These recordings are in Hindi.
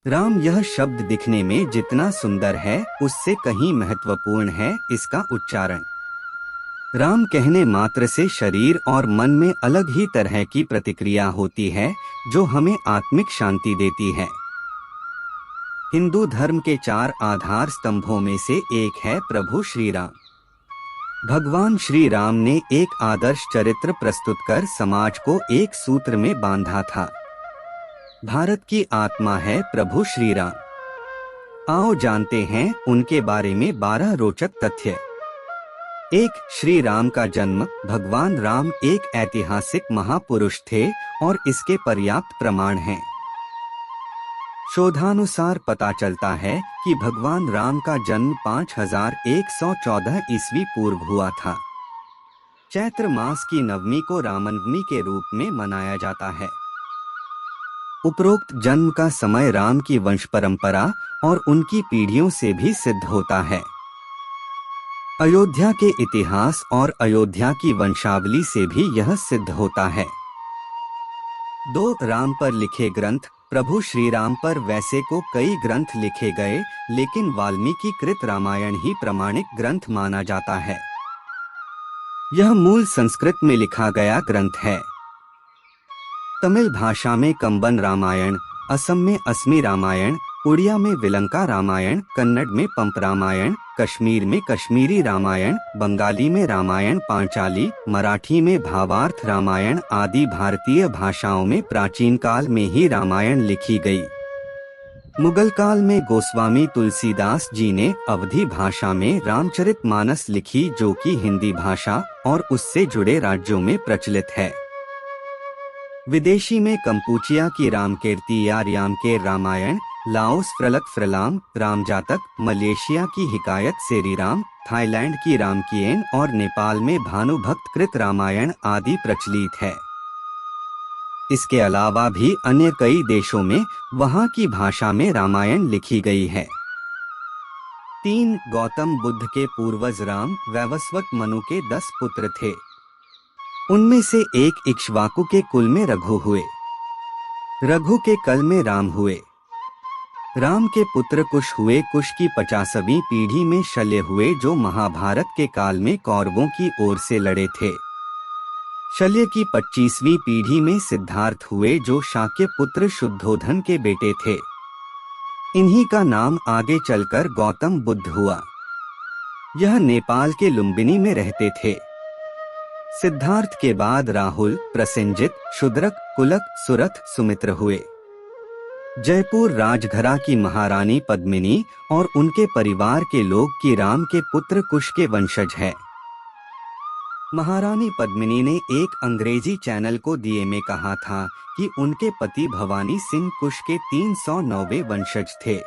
राम यह शब्द दिखने में जितना सुंदर है उससे कहीं महत्वपूर्ण है इसका उच्चारण। राम कहने मात्र से शरीर और मन में अलग ही तरह की प्रतिक्रिया होती है जो हमें आत्मिक शांति देती है। हिंदू धर्म के 4 आधार स्तंभों में से एक है प्रभु श्री राम। भगवान श्री राम ने एक आदर्श चरित्र प्रस्तुत कर समाज को एक सूत्र में बांधा था। भारत की आत्मा है प्रभु श्री राम। आओ जानते हैं उनके बारे में 12 रोचक तथ्य। 1. श्री राम का जन्म। भगवान राम एक ऐतिहासिक महापुरुष थे और इसके पर्याप्त प्रमाण हैं। शोधानुसार पता चलता है कि भगवान राम का जन्म 5114 ईस्वी पूर्व हुआ था। चैत्र मास की नवमी को रामनवमी के रूप में मनाया जाता है। उपरोक्त जन्म का समय राम की वंश परंपरा और उनकी पीढ़ियों से भी सिद्ध होता है। अयोध्या के इतिहास और अयोध्या की वंशावली से भी यह सिद्ध होता है। 2. राम पर लिखे ग्रंथ। प्रभु श्री राम पर वैसे को कई ग्रंथ लिखे गए, लेकिन वाल्मीकि कृत रामायण ही प्रामाणिक ग्रंथ माना जाता है। यह मूल संस्कृत में लिखा गया ग्रंथ है। तमिल भाषा में कंबन रामायण, असम में असमी रामायण, उड़िया में विलंका रामायण, कन्नड़ में पंप रामायण, कश्मीर में कश्मीरी रामायण, बंगाली में रामायण पांचाली, मराठी में भावार्थ रामायण आदि भारतीय भाषाओं में प्राचीन काल में ही रामायण लिखी गई। मुगल काल में गोस्वामी तुलसीदास जी ने अवधी भाषा में रामचरितमानस लिखी, जो कि हिंदी भाषा और उससे जुड़े राज्यों में प्रचलित है। विदेशी में कंपूचिया की रामकीर्ति या यामकेर रामायण, लाओस फ्रलक फ्रलाम रामजातक, मलेशिया की हिकायत सेरीराम, थाईलैंड की रामकियन और नेपाल में भानुभक्त कृत रामायण आदि प्रचलित है। इसके अलावा भी अन्य कई देशों में वहां की भाषा में रामायण लिखी गई है। 3. गौतम बुद्ध के पूर्वज राम वैवस्वत मनु के 10 पुत्र थे। उनमें से एक इक्ष्वाकु के कुल में रघु हुए। रघु के कल में राम हुए। राम के पुत्र कुश हुए। कुश की 50वीं पीढ़ी में शल्य हुए, जो महाभारत के काल में कौरवों की ओर से लड़े थे। शल्य की 25वीं पीढ़ी में सिद्धार्थ हुए, जो शाक्य पुत्र शुद्धोधन के बेटे थे। इन्हीं का नाम आगे चलकर गौतम बुद्ध हुआ। यह नेपाल के लुम्बिनी में रहते थे। सिद्धार्थ के बाद राहुल, प्रसेनजित, शूद्रक, कुलक, सुरथ, सुमित्र हुए। जयपुर राजघरा की महारानी पद्मिनी और उनके परिवार के लोग की राम के पुत्र कुश के वंशज है। महारानी पद्मिनी ने एक अंग्रेजी चैनल को दिए में कहा था कि उनके पति भवानी सिंह कुश के 309वें वंशज थे।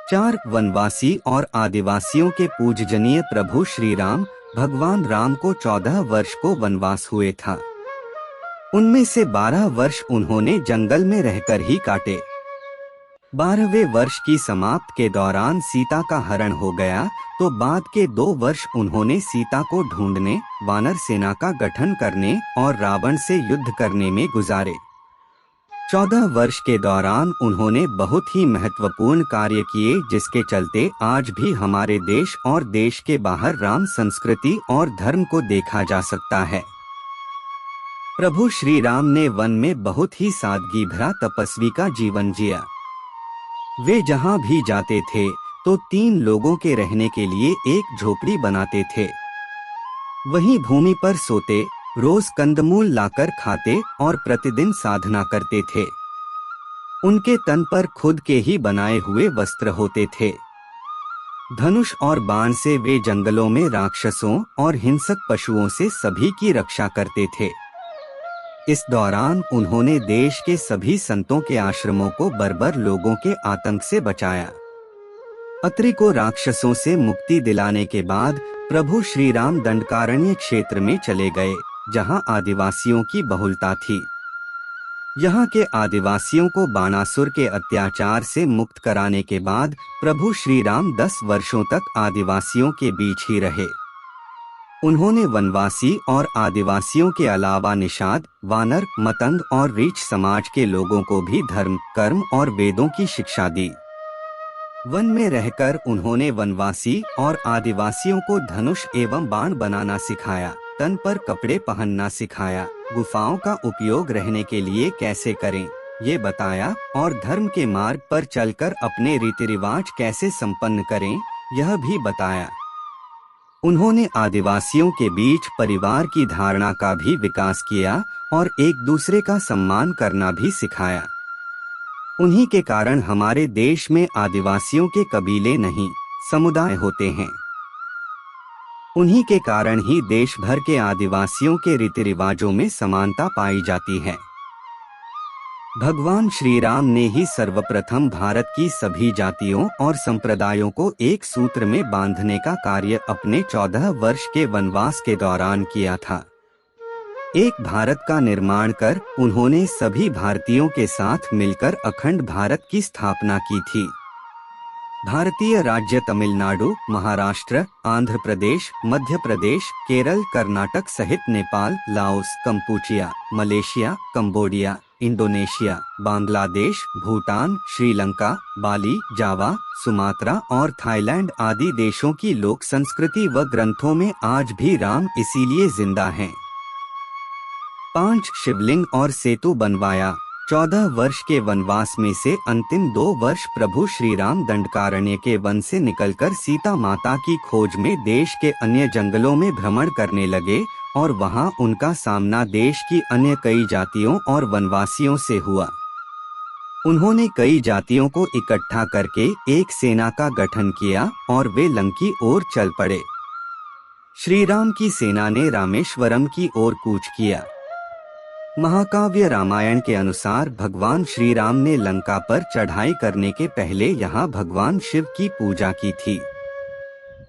4. वनवासी और आदिवासियों के पूजनीय प्रभु श्री राम। भगवान राम को 14 वर्ष को वनवास हुए था। उनमें से 12 वर्ष उन्होंने जंगल में रहकर ही काटे। 12वें वर्ष की समाप्ति के दौरान सीता का हरण हो गया, तो बाद के 2 वर्ष उन्होंने सीता को ढूंढने, वानर सेना का गठन करने और रावण से युद्ध करने में गुजारे। 14 वर्ष के दौरान उन्होंने बहुत ही महत्वपूर्ण कार्य किए, जिसके चलते आज भी हमारे देश और देश के बाहर राम संस्कृति और धर्म को देखा जा सकता है। प्रभु श्री राम ने वन में बहुत ही सादगी भरा तपस्वी का जीवन जिया। वे जहाँ भी जाते थे तो 3 लोगों के रहने के लिए एक झोपड़ी बनाते थे। वहीं भूमि पर सोते, रोज कंदमूल लाकर खाते और प्रतिदिन साधना करते थे। उनके तन पर खुद के ही बनाए हुए वस्त्र होते थे। धनुष और बाण से वे जंगलों में राक्षसों और हिंसक पशुओं से सभी की रक्षा करते थे। इस दौरान उन्होंने देश के सभी संतों के आश्रमों को बर्बर लोगों के आतंक से बचाया। अत्रि को राक्षसों से मुक्ति दिलाने के बाद प्रभु श्री राम दंडकारण्य क्षेत्र में चले गए, जहां आदिवासियों की बहुलता थी। यहाँ के आदिवासियों को बाणासुर के अत्याचार से मुक्त कराने के बाद प्रभु श्री राम 10 वर्षों तक आदिवासियों के बीच ही रहे। उन्होंने वनवासी और आदिवासियों के अलावा निषाद, वानर, मतंग और रीछ समाज के लोगों को भी धर्म, कर्म और वेदों की शिक्षा दी। वन में रहकर उन्होंने वनवासी और आदिवासियों को धनुष एवं बाण बनाना सिखाया, तन पर कपड़े पहनना सिखाया, गुफाओं का उपयोग रहने के लिए कैसे करें ये बताया और धर्म के मार्ग पर चलकर अपने रीति रिवाज कैसे संपन्न करें यह भी बताया। उन्होंने आदिवासियों के बीच परिवार की धारणा का भी विकास किया और एक दूसरे का सम्मान करना भी सिखाया। उन्हीं के कारण हमारे देश में आदिवासियों के कबीले नहीं, समुदाय होते हैं। उन्हीं के कारण ही देश भर के आदिवासियों के रीति रिवाजों में समानता पाई जाती है। भगवान श्री राम ने ही सर्वप्रथम भारत की सभी जातियों और संप्रदायों को एक सूत्र में बांधने का कार्य अपने 14 वर्ष के वनवास के दौरान किया था। एक भारत का निर्माण कर उन्होंने सभी भारतीयों के साथ मिलकर अखंड भारत की स्थापना की थी। भारतीय राज्य तमिलनाडु, महाराष्ट्र, आंध्र प्रदेश, मध्य प्रदेश, केरल, कर्नाटक सहित Nepal, Laos, Kampuchea, Malaysia, Cambodia, Indonesia, Bangladesh, Bhutan, Sri Lanka, Bali, Java, Sumatra और थाईलैंड आदि देशों की लोक संस्कृति व ग्रंथों में आज भी राम इसीलिए जिंदा हैं। 5 शिवलिंग और सेतु बनवाया। 14 वर्ष के वनवास में से अंतिम 2 वर्ष प्रभु श्री राम दंडकारण्य के वन से निकलकर सीता माता की खोज में देश के अन्य जंगलों में भ्रमण करने लगे और वहां उनका सामना देश की अन्य कई जातियों और वनवासियों से हुआ। उन्होंने कई जातियों को इकट्ठा करके एक सेना का गठन किया और वे लंका की ओर चल पड़े। श्री राम की सेना ने रामेश्वरम की ओर कूच किया। महाकाव्य रामायण के अनुसार भगवान श्री राम ने लंका पर चढ़ाई करने के पहले यहाँ भगवान शिव की पूजा की थी।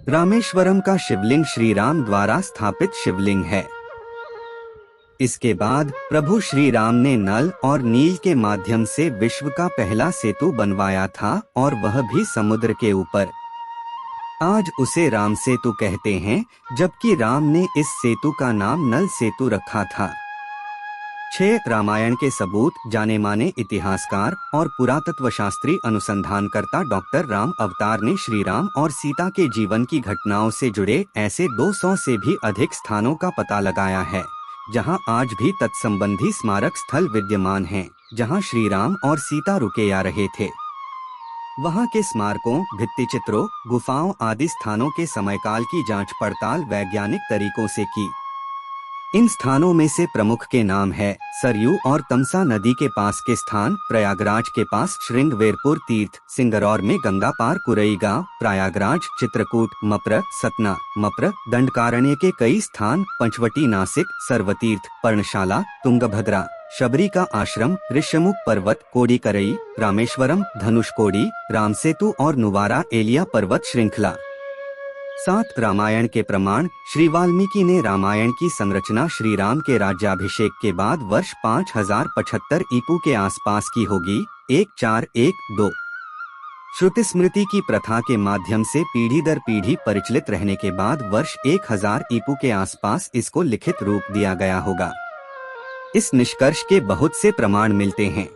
रामेश्वरम का शिवलिंग श्री राम द्वारा स्थापित शिवलिंग है। इसके बाद प्रभु श्री राम ने नल और नील के माध्यम से विश्व का पहला सेतु बनवाया था और वह भी समुद्र के ऊपर। आज उसे राम सेतु कहते हैं, जबकि राम ने इस सेतु का नाम नल सेतु रखा था। 6 रामायण के सबूत। जाने माने इतिहासकार और पुरातत्व शास्त्री अनुसंधानकर्ता डॉक्टर राम अवतार ने श्री राम और सीता के जीवन की घटनाओं से जुड़े ऐसे 200 से भी अधिक स्थानों का पता लगाया है, जहां आज भी तत्संबंधी स्मारक स्थल विद्यमान हैं, जहां श्री राम और सीता रुके या रहे थे। वहां के स्मारकों, भित्तिचित्रों, गुफाओं आदि स्थानों के समयकाल की जांच पड़ताल वैज्ञानिक तरीकों से की। इन स्थानों में से प्रमुख के नाम है सरयू और तमसा नदी के पास के स्थान, प्रयागराज के पास श्रृंगवेरपुर तीर्थ, सिंगरौर में गंगा पार कुरई गांव, प्रयागराज, चित्रकूट, मप्र, सतना, मप्र, दंडकारण्य के कई स्थान, पंचवटी, नासिक, सर्वतीर्थ, पर्णशाला, तुंगभद्रा, शबरी का आश्रम, ऋषमुख पर्वत, कोडिकरई, रामेश्वरम, धनुषकोडी, रामसेतु और नुवारा एलिया पर्वत श्रृंखला। 7 रामायण के प्रमाण। श्री वाल्मीकि ने रामायण की संरचना श्री राम के राज्याभिषेक के बाद वर्ष 5075 ईपू के आसपास की होगी। 1412 श्रुति स्मृति की प्रथा के माध्यम से पीढ़ी दर पीढ़ी परिचालित रहने के बाद वर्ष 1000 ईपू के आसपास इसको लिखित रूप दिया गया होगा। इस निष्कर्ष के बहुत से प्रमाण मिलते हैं।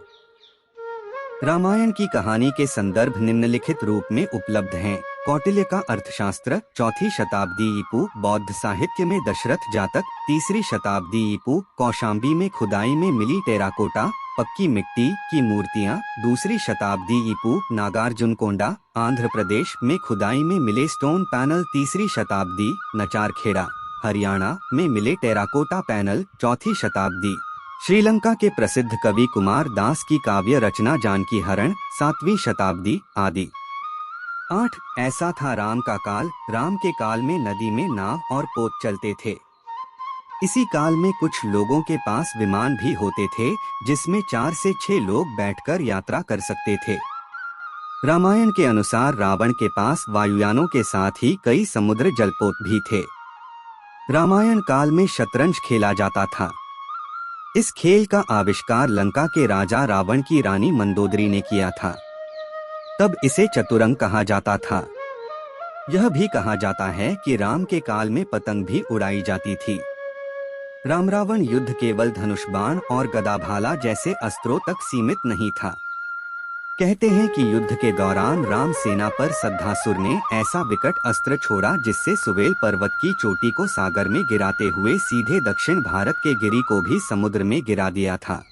रामायण की कहानी के संदर्भ निम्नलिखित रूप में उपलब्ध हैं। कौटिल्य का अर्थशास्त्र 4वीं शताब्दी ईपू, बौद्ध साहित्य में दशरथ जातक 3री शताब्दी ईपू, कौशाम्बी में खुदाई में मिली टेराकोटा पक्की मिट्टी की मूर्तियां 2री शताब्दी ईपू, नागार्जुनकोंडा आंध्र प्रदेश में खुदाई में मिले स्टोन पैनल 3री शताब्दी, नचारखेड़ा हरियाणा में मिले टेराकोटा पैनल 4वीं शताब्दी। श्रीलंका के प्रसिद्ध कवि कुमार दास की काव्य रचना जानकी हरण 7वीं शताब्दी आदि। 8 ऐसा था राम का काल। राम के काल में नदी में नाव और पोत चलते थे। इसी काल में कुछ लोगों के पास विमान भी होते थे, जिसमें 4 से 6 लोग बैठकर यात्रा कर सकते थे। रामायण के अनुसार रावण के पास वायुयानों के साथ ही कई समुद्र जलपोत भी थे। रामायण काल में शतरंज खेला जाता था। इस खेल का आविष्कार लंका के राजा रावण की रानी मंदोदरी ने किया था। तब इसे चतुरंग कहा जाता था। यह भी कहा जाता है कि राम के काल में पतंग भी उड़ाई जाती थी। राम रावण युद्ध केवल धनुष बाण और गदाभाला जैसे अस्त्रों तक सीमित नहीं था। कहते हैं कि युद्ध के दौरान राम सेना पर सद्धासुर ने ऐसा विकट अस्त्र छोड़ा जिससे सुवेल पर्वत की चोटी को सागर में गिराते हुए सीधे दक्षिण भारत के गिरि को भी समुद्र में गिरा दिया था।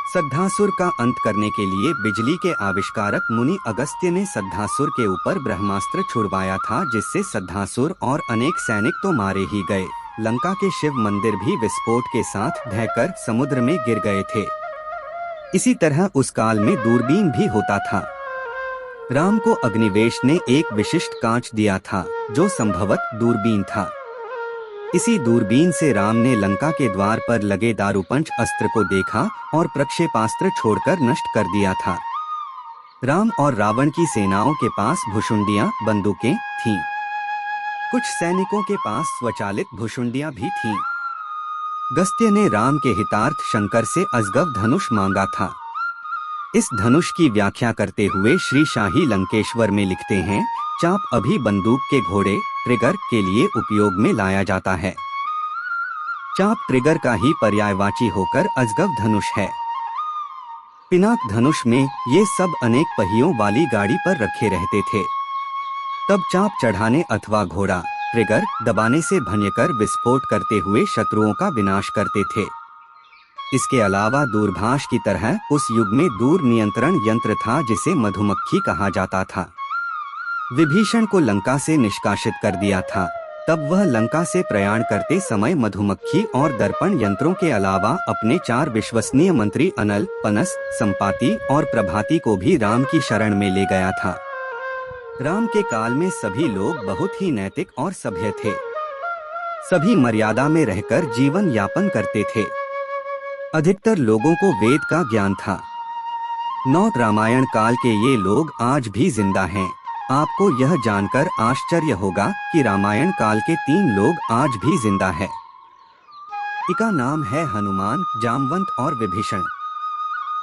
सद्धासुर का अंत करने के लिए बिजली के आविष्कारक मुनि अगस्त्य ने सद्धासुर के ऊपर ब्रह्मास्त्र छुड़वाया था, जिससे सद्धासुर और अनेक सैनिक तो मारे ही गए, लंका के शिव मंदिर भी विस्फोट के साथ ढहकर समुद्र में गिर गए थे। इसी तरह उस काल में दूरबीन भी होता था। राम को अग्निवेश ने एक विशिष्ट कांच दिया था जो संभवत दूरबीन था। इसी दूरबीन से राम ने लंका के द्वार पर लगे दारूपंच अस्त्र को देखा और प्रक्षेपास्त्र छोड़कर नष्ट कर दिया था। राम और रावण की सेनाओं के पास भुशुंडियां, बंदूकें थीं। कुछ सैनिकों के पास स्वचालित भुशुंडियां भी थीं। अगस्त्य ने राम के हितार्थ शंकर से अजगव धनुष मांगा था। इस धनुष की व्याख्या करते हुए श्री शाही लंकेश्वर में लिखते हैं, चाप अभी बंदूक के घोड़े ट्रिगर के लिए उपयोग में लाया जाता है। चाप ट्रिगर का ही पर्यायवाची होकर अजगव धनुष है। पिनाक धनुष में ये सब अनेक पहियों वाली गाड़ी पर रखे रहते थे। तब चाप चढ़ाने अथवा घोड़ा ट्रिगर दबाने से भयंकर विस्फोट करते हुए शत्रुओं का विनाश करते थे। इसके अलावा दूरभाष की तरह उस युग में दूर नियंत्रण यंत्र था जिसे मधुमक्खी कहा जाता था। विभीषण को लंका से निष्कासित कर दिया था, तब वह लंका से प्रयाण करते समय मधुमक्खी और दर्पण यंत्रों के अलावा अपने 4 विश्वसनीय मंत्री अनल, पनस, संपाति और प्रभाति को भी राम की शरण में ले गया था। राम के काल में सभी लोग बहुत ही नैतिक और सभ्य थे। सभी मर्यादा में रहकर जीवन यापन करते थे। अधिकतर लोगों को वेद का ज्ञान था। 9 रामायण काल के ये लोग आज भी जिंदा हैं। आपको यह जानकर आश्चर्य होगा कि रामायण काल के 3 लोग आज भी जिंदा है। इनका नाम है हनुमान, जामवंत और विभीषण।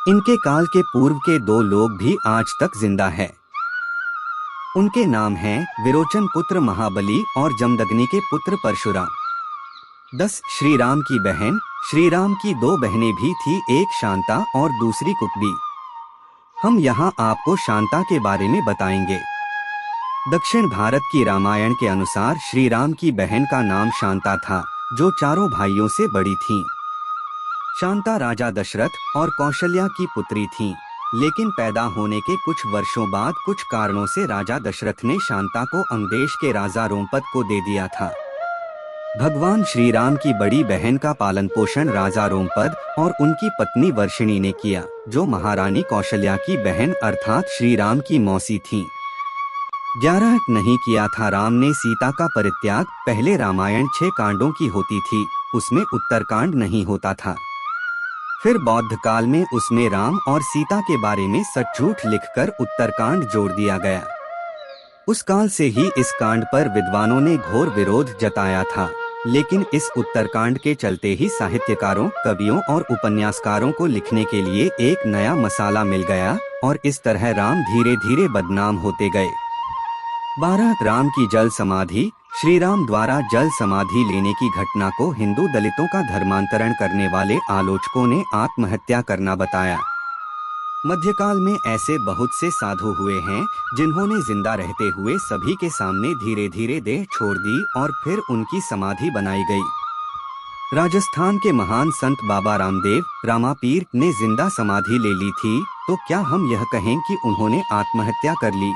इनके काल के पूर्व के 2 लोग भी आज तक जिंदा है। उनके नाम हैं विरोचन पुत्र महाबली और जमदग्नि के पुत्र परशुराम। 10 श्री राम की बहन। श्री राम की 2 बहनें भी थी, एक शांता और दूसरी कुकबी। हम यहाँ आपको शांता के बारे में बताएंगे। दक्षिण भारत की रामायण के अनुसार श्री राम की बहन का नाम शांता था, जो 4 भाइयों से बड़ी थीं। शांता राजा दशरथ और कौशल्या की पुत्री थीं, लेकिन पैदा होने के कुछ वर्षों बाद कुछ कारणों से राजा दशरथ ने शांता को अंगदेश के राजा रोमपद को दे दिया था। भगवान श्री राम की बड़ी बहन का पालन पोषण राजा रोमपद और उनकी पत्नी वर्षिणी ने किया, जो महारानी कौशल्या की बहन अर्थात श्री राम की मौसी थीं। 11 नहीं किया था राम ने सीता का परित्याग। पहले रामायण 6 कांडों की होती थी, उसमें उत्तरकांड नहीं होता था। फिर बौद्ध काल में उसमें राम और सीता के बारे में सच झूठ लिखकर उत्तरकांड जोड़ दिया गया। उस काल से ही इस कांड पर विद्वानों ने घोर विरोध जताया था, लेकिन इस उत्तरकांड के चलते ही साहित्यकारों, कवियों और उपन्यासकारों को लिखने के लिए एक नया मसाला मिल गया और इस तरह राम धीरे धीरे बदनाम होते गए। 12 राम की जल समाधि। श्री राम द्वारा जल समाधि लेने की घटना को हिंदू दलितों का धर्मांतरण करने वाले आलोचकों ने आत्महत्या करना बताया। मध्यकाल में ऐसे बहुत से साधु हुए हैं जिन्होंने जिंदा रहते हुए सभी के सामने धीरे धीरे देह छोड़ दी और फिर उनकी समाधि बनाई गई। राजस्थान के महान संत बाबा रामदेव, रामापीर ने जिंदा समाधि ले ली थी, तो क्या हम यह कहें कि उन्होंने आत्महत्या कर ली?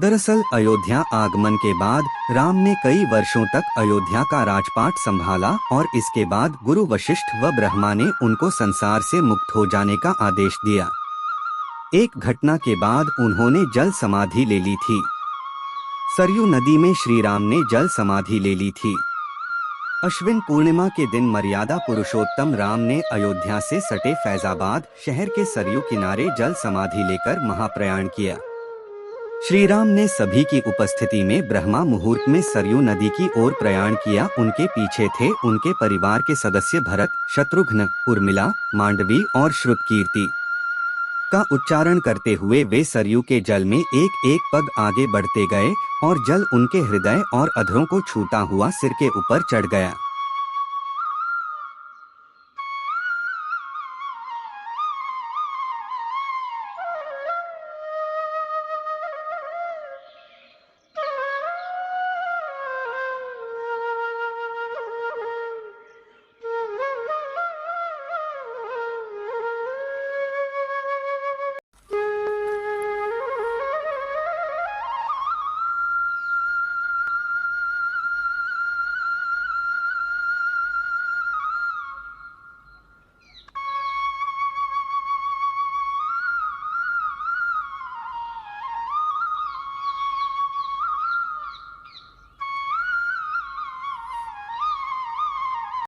दरअसल अयोध्या आगमन के बाद राम ने कई वर्षों तक अयोध्या का राजपाट संभाला और इसके बाद गुरु वशिष्ठ व ब्रह्मा ने उनको संसार से मुक्त हो जाने का आदेश दिया। एक घटना के बाद उन्होंने जल समाधि ले ली थी। सरयू नदी में श्री राम ने जल समाधि ले ली थी। अश्विन पूर्णिमा के दिन मर्यादा पुरुषोत्तम राम ने अयोध्या से सटे फैजाबाद शहर के सरयू किनारे जल समाधि लेकर महाप्रयाण किया। श्री राम ने सभी की उपस्थिति में ब्रह्मा मुहूर्त में सरयू नदी की ओर प्रयाण किया। उनके पीछे थे उनके परिवार के सदस्य भरत, शत्रुघ्न, उर्मिला, मांडवी और श्रुतकीर्ति। उसका उच्चारण करते हुए वे सरयू के जल में एक एक पग आगे बढ़ते गए और जल उनके हृदय और अधरों को छूता हुआ सिर के ऊपर चढ़ गया।